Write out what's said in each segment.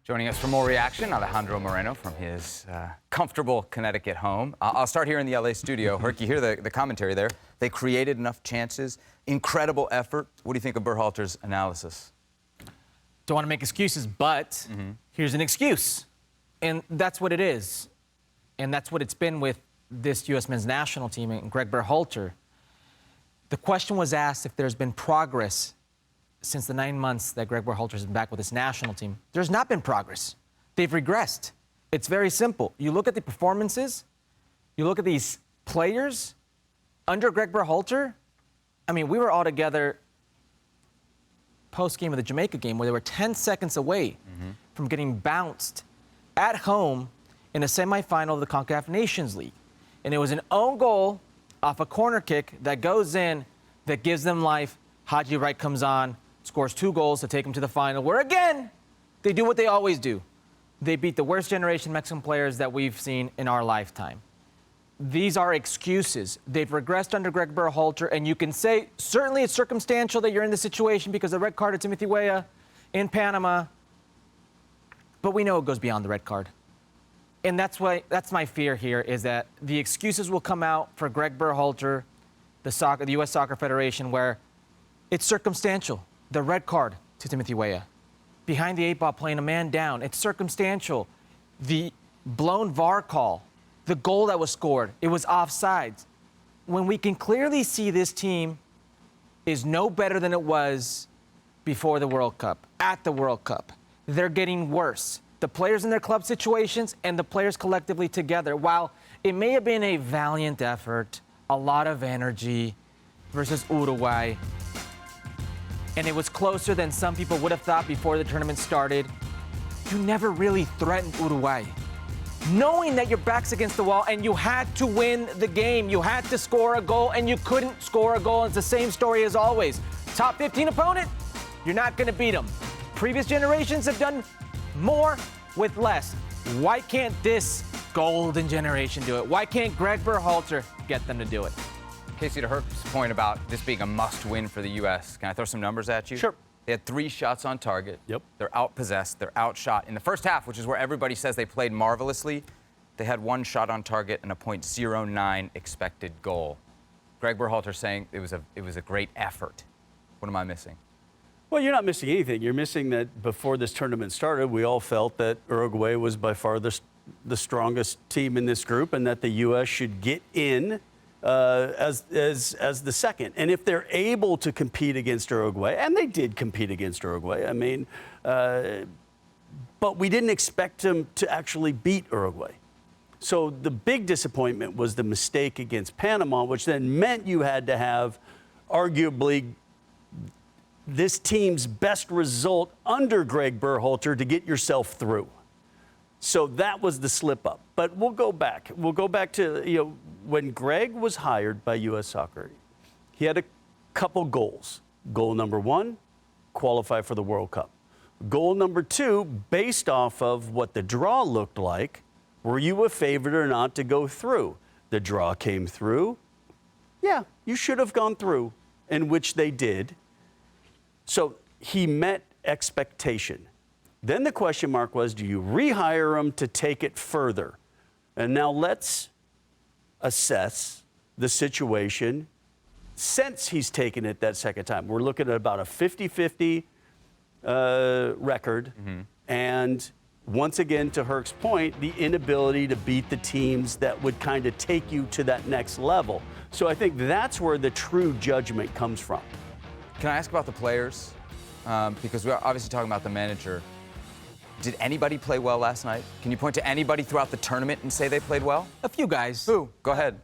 Joining us for more reaction, Alejandro Moreno from his comfortable Connecticut home. I'll start here in the LA studio. Herc, you hear the commentary there. They created enough chances. Incredible effort. What do you think of Berhalter's analysis? Don't want to make excuses, but here's an excuse. And that's what it is. And that's what it's been with this U.S. men's national team and Gregg Berhalter. The question was asked if there's been progress since the 9 months that Gregg Berhalter has been back with his national team. There's not been progress. They've regressed. It's very simple. You look at the performances, you look at these players under Gregg Berhalter. I mean, we were all together post-game of the Jamaica game where they were 10 seconds away from getting bounced at home in a semifinal of the CONCACAF Nations League. And it was an own goal off a corner kick that goes in that gives them life. Haji Wright comes on, scores 2 goals to take them to the final, where again, they do what they always do. They beat the worst generation Mexican players that we've seen in our lifetime. These are excuses. They've regressed under Gregg Berhalter, and you can say, certainly it's circumstantial that you're in this situation because of the red card to Timothy Weah in Panama, but we know it goes beyond the red card. And that's my fear here, is that the excuses will come out for Gregg Berhalter, the U.S. Soccer Federation, where it's circumstantial. The red card to Timothy Weah. Behind the 8 ball, playing a man down. It's circumstantial. The blown VAR call. The goal that was scored. It was offsides. When we can clearly see this team is no better than it was before the World Cup, at the World Cup. They're getting worse. The players in their club situations and the players collectively together. While it may have been a valiant effort, a lot of energy versus Uruguay, and it was closer than some people would have thought before the tournament started, you never really threatened Uruguay. Knowing that your back's against the wall and you had to win the game, you had to score a goal and you couldn't score a goal. It's the same story as always. Top 15 opponent, you're not going to beat them. Previous generations have done more with less. Why can't this golden generation do it? Why can't Gregg Berhalter get them to do it? Kasey, to Herc's point about this being a must-win for the U.S., can I throw some numbers at you? Sure. They had 3 shots on target. Yep. They're outpossessed. They're outshot. In the first half, which is where everybody says they played marvelously, they had 1 shot on target and a .09 expected goal. Gregg Berhalter saying it was a great effort. What am I missing? Well, you're not missing anything. You're missing that before this tournament started, we all felt that Uruguay was by far the strongest team in this group and that the U.S. should get in as the second. And if they're able to compete against Uruguay, and they did compete against Uruguay, I mean, but we didn't expect them to actually beat Uruguay. So the big disappointment was the mistake against Panama, which then meant you had to have arguably this team's best result under Gregg Berhalter to get yourself through. So that was the slip up. But we'll go back. We'll go back to, when Gregg was hired by U.S. Soccer, he had a couple goals. Goal number 1, qualify for the World Cup. Goal number 2, based off of what the draw looked like, were you a favorite or not to go through? The draw came through. Yeah, you should have gone through, in which they did. So he met expectation. Then the question mark was, do you rehire him to take it further? And now let's assess the situation since he's taken it that second time. We're looking at about a 50-50 record. And once again, to Herc's point, the inability to beat the teams that would kind of take you to that next level. So I think that's where the true judgment comes from. Can I ask about the players? Because we're obviously talking about the manager. Did anybody play well last night? Can you point to anybody throughout the tournament and say they played well? A few guys. Who? Go ahead.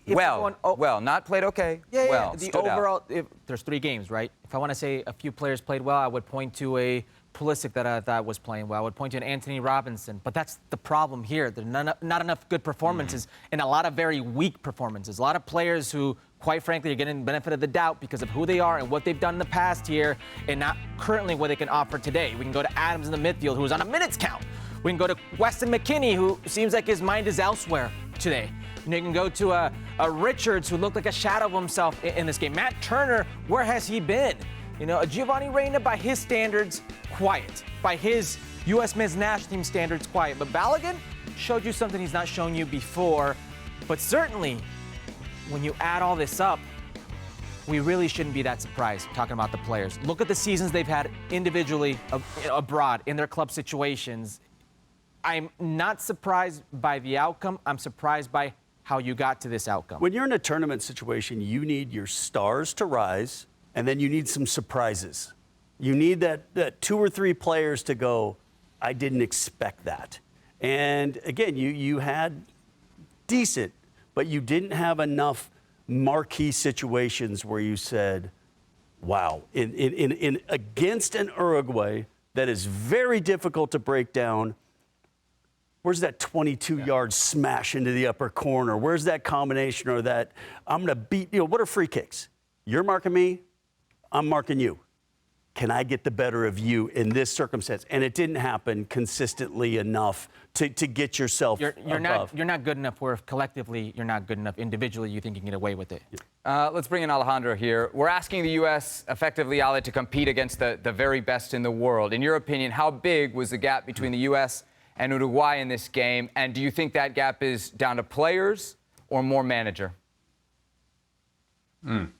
Well, not played okay. Yeah, well, the overall, there's 3 games, right? If I want to say a few players played well, I would point to a Pulisic that I thought was playing well. I would point to an Anthony Robinson. But that's the problem here. There are not enough good performances and a lot of very weak performances. A lot of players who, quite frankly, are getting the benefit of the doubt because of who they are and what they've done in the past here and not currently what they can offer today. We can go to Adams in the midfield, who was on a minutes count. We can go to Weston McKennie, who seems like his mind is elsewhere today. You can go to a Richards, who looked like a shadow of himself in this game. Matt Turner, where has he been? You know, Giovanni Reina, by his standards, quiet. By his U.S. men's national team standards, quiet. But Balogun showed you something he's not shown you before. But certainly, when you add all this up, we really shouldn't be that surprised talking about the players. Look at the seasons they've had individually abroad in their club situations. I'm not surprised by the outcome. I'm surprised by how you got to this outcome. When you're in a tournament situation, you need your stars to rise, and then you need some surprises. You need that 2 or 3 players to go, I didn't expect that. And again, you had decent, but you didn't have enough marquee situations where you said, wow, in against an Uruguay that is very difficult to break down. Where's that 22-yard smash into the upper corner? Where's that combination or that I'm going to beat, what are free kicks? You're marking me, I'm marking you. Can I get the better of you in this circumstance? And it didn't happen consistently enough to get yourself above. You're not good enough where collectively you're not good enough. Individually, you think you can get away with it. Let's bring in Alejandro here. We're asking the U.S. effectively, Ale, to compete against the very best in the world. In your opinion, how big was the gap between the U.S. and Uruguay in this game? And do you think that gap is down to players or more manager? Well,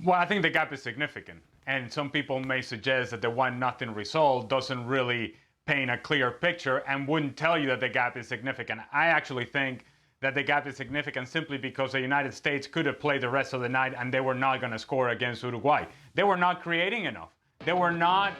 I think the gap is significant. And some people may suggest that the 1-0 result doesn't really paint a clear picture and wouldn't tell you that the gap is significant. I actually think that the gap is significant simply because the United States could have played the rest of the night and they were not going to score against Uruguay. They were not creating enough. They were not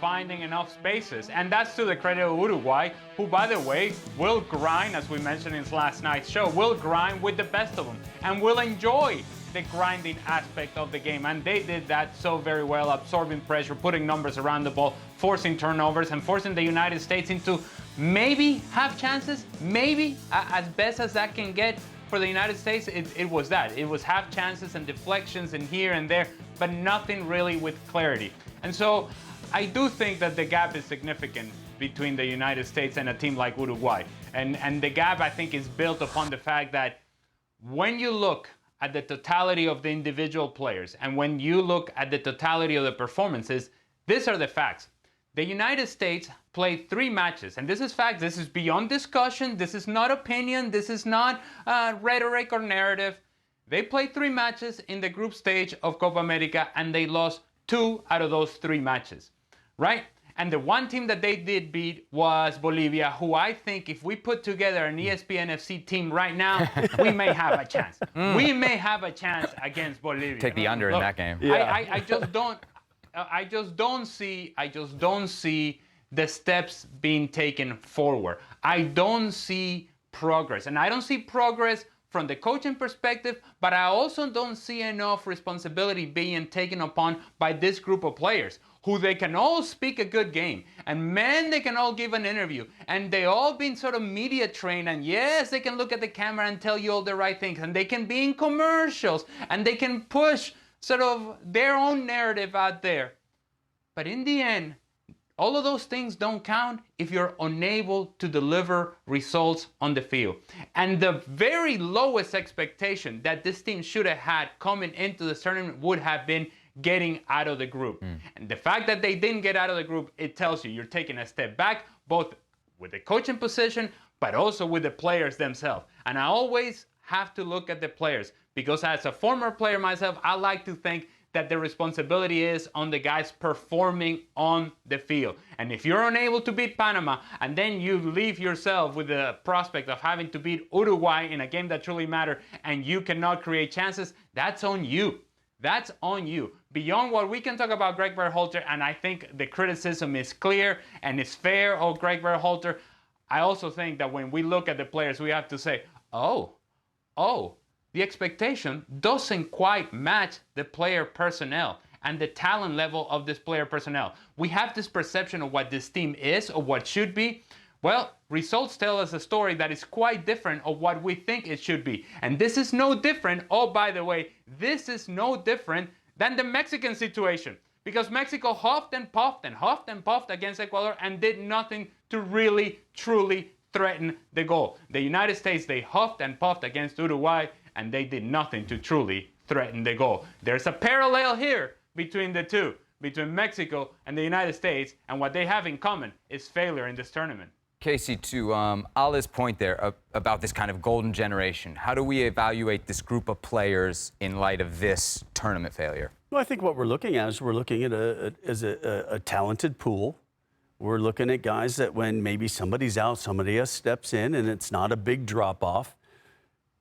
finding enough spaces. And that's to the credit of Uruguay, who, by the way, will grind, as we mentioned in last night's show, will grind with the best of them and will enjoy the grinding aspect of the game. And they did that so very well, absorbing pressure, putting numbers around the ball, forcing turnovers, and forcing the United States into maybe half chances, maybe as best as that can get for the United States. It was that. It was half chances and deflections and here and there, but nothing really with clarity. And so I do think that the gap is significant between the United States and a team like Uruguay. And the gap, I think, is built upon the fact that when you look at the totality of the individual players and when you look at the totality of the performances, these are the facts. The United States played 3 matches, and this is fact. This is beyond discussion. This is not opinion. This is not rhetoric or narrative. They played 3 matches in the group stage of Copa America, and they lost 2 out of those 3 matches, right? And the one team that they did beat was Bolivia, who I think if we put together an ESPN FC team right now, we may have a chance. We may have a chance against Bolivia. Take the under in that game. Yeah. I just don't see the steps being taken forward. I don't see progress. And I don't see progress from the coaching perspective, but I also don't see enough responsibility being taken upon by this group of players, who they can all speak a good game. And man, they can all give an interview. And they all been sort of media trained. And yes, they can look at the camera and tell you all the right things. And they can be in commercials. And they can push sort of their own narrative out there. But in the end, all of those things don't count if you're unable to deliver results on the field. And the very lowest expectation that this team should have had coming into the tournament would have been getting out of the group. And the fact that they didn't get out of the group, it tells you you're taking a step back, both with the coaching position, but also with the players themselves. And I always have to look at the players, because as a former player myself, I like to think that the responsibility is on the guys performing on the field. And if you're unable to beat Panama, and then you leave yourself with the prospect of having to beat Uruguay in a game that truly mattered, and you cannot create chances, that's on you. That's on you. Beyond what we can talk about Gregg Berhalter, and I think the criticism is clear and is fair of Gregg Berhalter, I also think that when we look at the players, we have to say, oh, the expectation doesn't quite match the player personnel and the talent level of this player personnel. We have this perception of what this team is or what should be. Well, results tell us a story that is quite different of what we think it should be. And this is no different, oh, by the way, this is no different than the Mexican situation. Because Mexico huffed and puffed against Ecuador and did nothing to really, truly threaten the goal. The United States, they huffed and puffed against Uruguay and they did nothing to truly threaten the goal. There's a parallel here between the two, between Mexico and the United States, and what they have in common is failure in this tournament. Kasey, to Ala's point there about this kind of golden generation, how do we evaluate this group of players in light of this tournament failure? Well, I think what we're looking at is a talented pool. We're looking at guys that when maybe somebody's out, somebody else steps in, and it's not a big drop-off.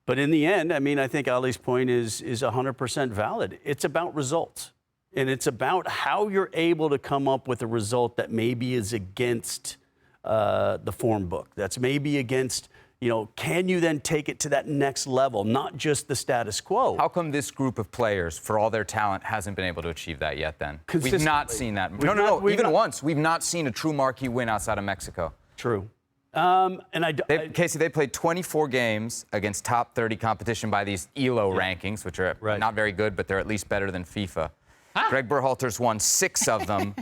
But in the end, I mean, I think Ali's point is 100% valid. It's about results. And it's about how you're able to come up with a result that maybe is against the form book. That's maybe against, can you then take it to that next level, not just the status quo? How come this group of players, for all their talent, hasn't been able to achieve that yet then? We've not seen that. Even once. We've not seen a true marquee win outside of Mexico. True. Kasey, they played 24 games against top 30 competition by these ELO rankings, which are not very good, but they're at least better than FIFA. Huh? Gregg Berhalter's won 6 of them,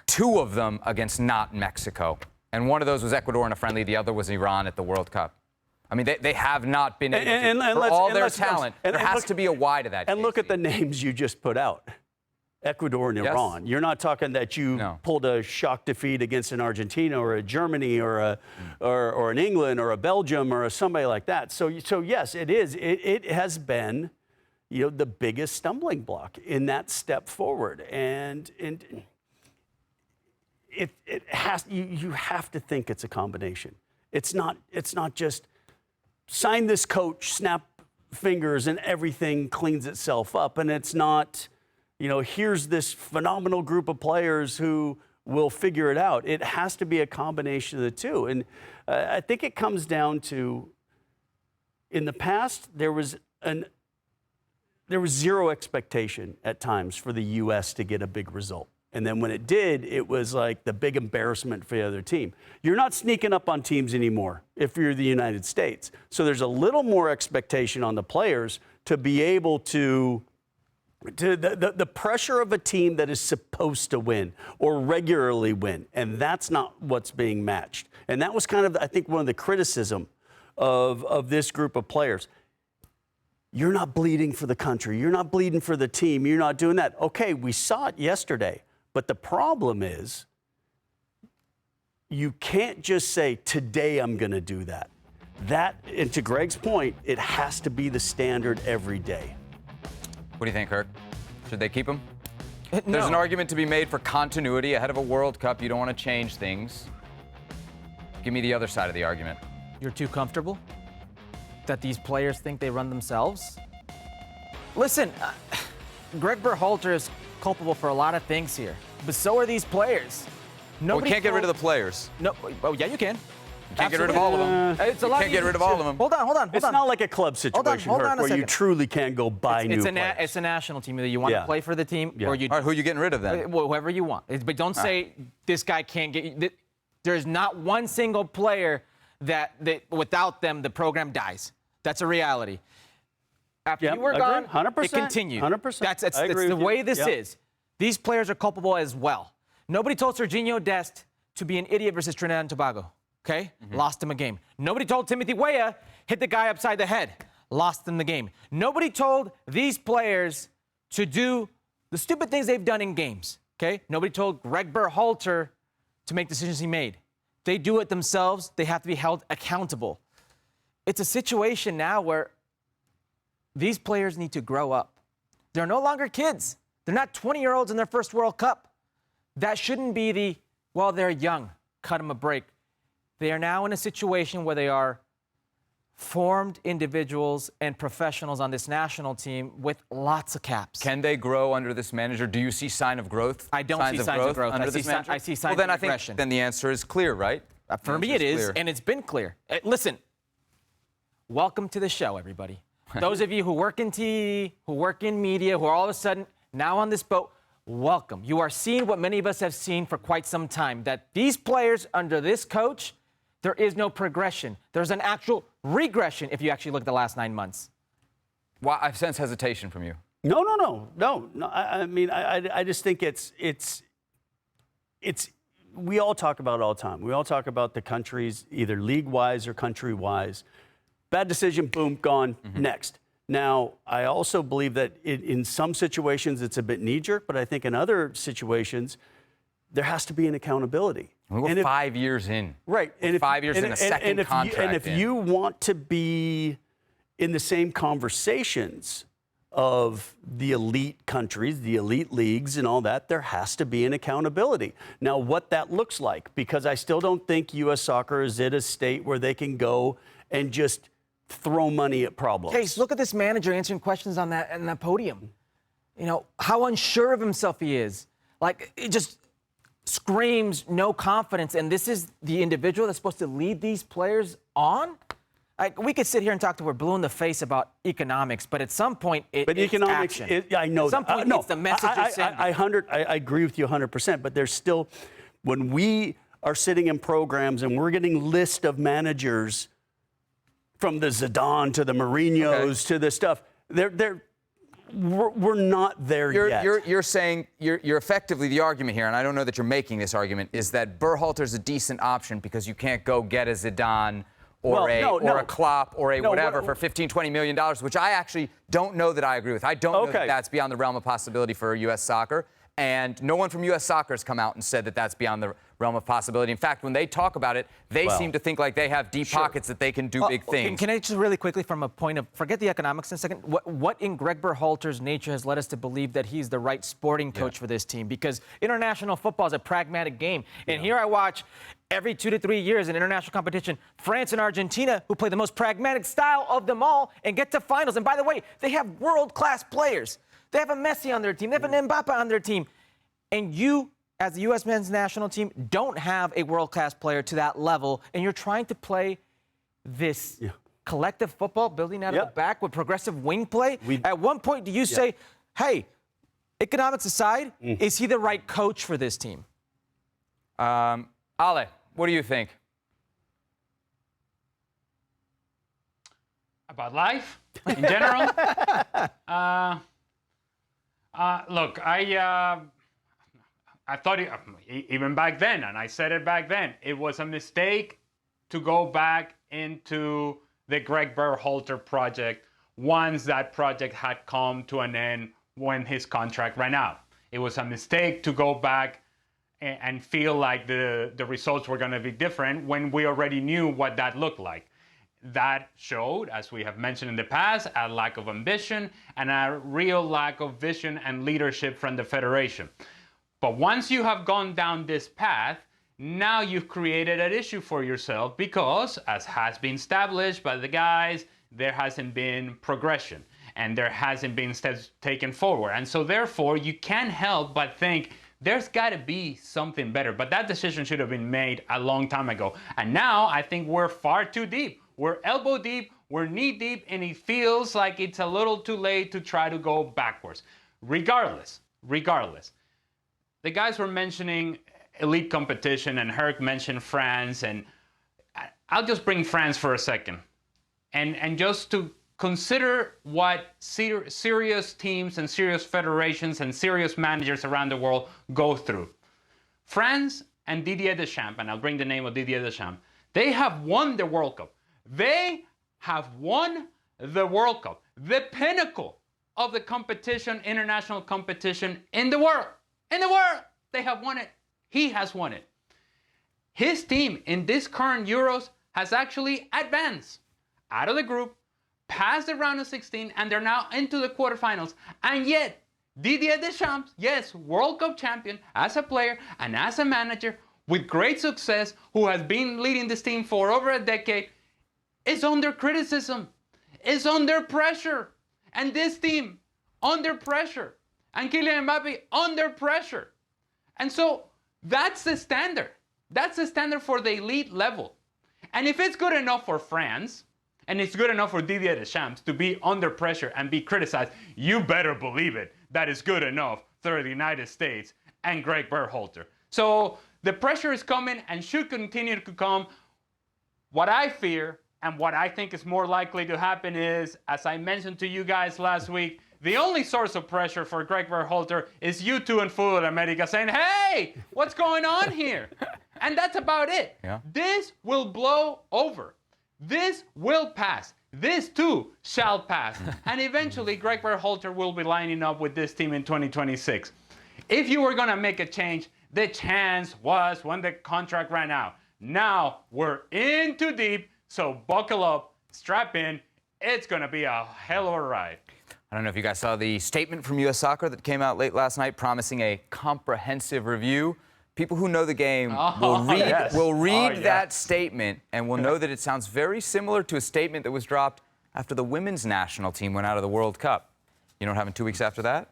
2 of them against not Mexico. And one of those was Ecuador in a friendly, the other was Iran at the World Cup. I mean, they have not been able to, for all their talent, there has to be a why to that. And look at the names you just put out. Ecuador and Iran. You're not talking that you pulled a shock defeat against an Argentina or a Germany or an England or a Belgium or somebody like that. So yes, it is. It has been, the biggest stumbling block in that step forward. And it has. You have to think it's a combination. It's not just sign this coach, snap fingers, and everything cleans itself up. And it's not. Here's this phenomenal group of players who will figure it out. It has to be a combination of the two. And I think it comes down to, in the past, there was zero expectation at times for the U.S. to get a big result. And then when it did, it was like the big embarrassment for the other team. You're not sneaking up on teams anymore if you're the United States. So there's a little more expectation on the players to be able to the pressure of a team that is supposed to win or regularly win, and that's not what's being matched. And that was kind of, I think, one of the criticism of this group of players. You're not bleeding for the country. You're not bleeding for the team. You're not doing that. Okay, we saw it yesterday, but the problem is you can't just say, today I'm going to do that. And to Gregg's point, it has to be the standard every day. What do you think, Herc? Should they keep him? No. There's an argument to be made for continuity ahead of a World Cup. You don't want to change things. Give me the other side of the argument. You're too comfortable? That these players think they run themselves? Listen, Gregg Berhalter is culpable for a lot of things here, but so are these players. We can't get rid of the players. No, oh yeah, you can. You can't get rid of all of them. It's a lot. You can't get rid of all of them. Hold on. It's not like a club situation, Herc, where you truly can't go buy new players. It's a national team. Either you want to play for the team or you. All right, who are you getting rid of then? Whoever you want. But don't say this guy can't get. There's not one single player that without them the program dies. That's a reality. After you were gone, 100%, it continued. 100%. That's the way this is. These players are culpable as well. Nobody told Serginho Dest to be an idiot versus Trinidad and Tobago. Okay? Lost him a game. Nobody told Timothy Weah, hit the guy upside the head. Lost them the game. Nobody told these players to do the stupid things they've done in games. Okay? Nobody told Gregg Berhalter to make decisions he made. They do it themselves. They have to be held accountable. It's a situation now where these players need to grow up. They're no longer kids. They're not 20-year-olds in their first World Cup. That shouldn't be they're young, cut them a break. They are now in a situation where they are formed individuals and professionals on this national team with lots of caps. Can they grow under this manager? Do you see sign of growth? I don't see signs of growth under this manager? I see signs of regression. I think then the answer is clear, right? For me, it is, and it's been clear. Listen, welcome to the show, everybody. Those of you who work in TV, who work in media, who are all of a sudden now on this boat, welcome. You are seeing what many of us have seen for quite some time, that these players under this coach, there is no progression. There's an actual regression if you actually look at the last 9 months. Well, I sense hesitation from you. No. I mean, I just think it's. We all talk about it all the time. We all talk about the countries, either league-wise or country-wise. Bad decision, boom, gone, next. Now, I also believe that in some situations it's a bit knee-jerk, but I think in other situations there has to be an accountability. We're 5 years in. Right. And 5 years in a second contract. And if you want to be in the same conversations of the elite countries, the elite leagues and all that, there has to be an accountability. Now, what that looks like, because I still don't think U.S. soccer is at a state where they can go and just throw money at problems. Case, look at this manager answering questions on that podium. You know, how unsure of himself he is. Like, it just screams no confidence, and this is the individual that's supposed to lead these players on? Like, we could sit here and talk till we're blue in the face about economics, but at some point, it's economics, action. I know at some point, no, it's the message you're sending. I agree with you 100%, but there's still, when we are sitting in programs and we're getting list of managers from the Zidane to the Mourinho's to the stuff, we're not there yet. You're saying, you're effectively, the argument here, and I don't know that you're making this argument, is that Berhalter's a decent option because you can't go get a Zidane or a Klopp or a whatever for $15, $20 million, which I actually don't know that I agree with. I don't know that that's beyond the realm of possibility for U.S. soccer. And no one from U.S. soccer has come out and said that that's beyond the realm of possibility. In fact, when they talk about it, they seem to think like they have deep pockets that they can do big things. Can I just really quickly, from a point of, forget the economics in a second, what in Gregg Berhalter's nature has led us to believe that he's the right sporting coach for this team? Because international football is a pragmatic game. And here I watch every 2 to 3 years in international competition, France and Argentina, who play the most pragmatic style of them all and get to finals. And by the way, they have world-class players. They have a Messi on their team. They have an Mbappe on their team. And you, as the U.S. men's national team, don't have a world-class player to that level, and you're trying to play this collective football, building out of the back with progressive wing play. At one point, do you say, hey, economics aside, is he the right coach for this team? Ale, what do you think? About life in general? Look, I thought, even back then, and I said it back then, it was a mistake to go back into the Gregg Berhalter project once that project had come to an end when his contract ran out. It was a mistake to go back and feel like the results were going to be different when we already knew what that looked like. That showed, as we have mentioned in the past, a lack of ambition and a real lack of vision and leadership from the federation. But once you have gone down this path, now you've created an issue for yourself because, as has been established by the guys, there hasn't been progression and there hasn't been steps taken forward. And so therefore, you can't help but think there's got to be something better. But that decision should have been made a long time ago. And now I think we're far too deep. We're elbow deep, we're knee deep, and it feels like it's a little too late to try to go backwards. Regardless, the guys were mentioning elite competition, and Herc mentioned France, and I'll just bring France for a second. And just to consider what serious teams and serious federations and serious managers around the world go through. France and Didier Deschamps, and I'll bring the name of Didier Deschamps, they have won the World Cup. They have won the World Cup, the pinnacle of the competition, international competition in the world. In the world, they have won it. He has won it. His team in this current Euros has actually advanced out of the group, past the round of 16, and they're now into the quarterfinals. And yet, Didier Deschamps, yes, World Cup champion as a player and as a manager with great success, who has been leading this team for over a decade, is under criticism, is under pressure. And this team, under pressure. And Kylian Mbappe, under pressure. And so, that's the standard. That's the standard for the elite level. And if it's good enough for France, and it's good enough for Didier Deschamps to be under pressure and be criticized, you better believe it, that is good enough for the United States and Gregg Berhalter. So, the pressure is coming and should continue to come. What I fear and what I think is more likely to happen is, as I mentioned to you guys last week, the only source of pressure for Gregg Berhalter is you two in Fútbol America saying, hey, what's going on here? And that's about it. Yeah. This will blow over. This will pass. this too shall pass. And eventually, Gregg Berhalter will be lining up with this team in 2026. If you were going to make a change, the chance was when the contract ran out. Now we're in too deep, so buckle up, strap in. It's going to be a hell of a ride. I don't know if you guys saw the statement from U.S. Soccer that came out late last night promising a comprehensive review. People who know the game will read that statement and will know that it sounds very similar to a statement that was dropped after the women's national team went out of the World Cup. You know what happened 2 weeks after that?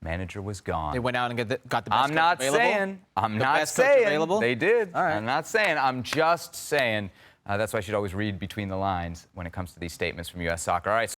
Manager was gone. They went out and got the best I'm not coach available? I'm The not best coach saying. available? They did. All right. I'm not saying. I'm just saying. That's why I should always read between the lines when it comes to these statements from U.S. Soccer. All right.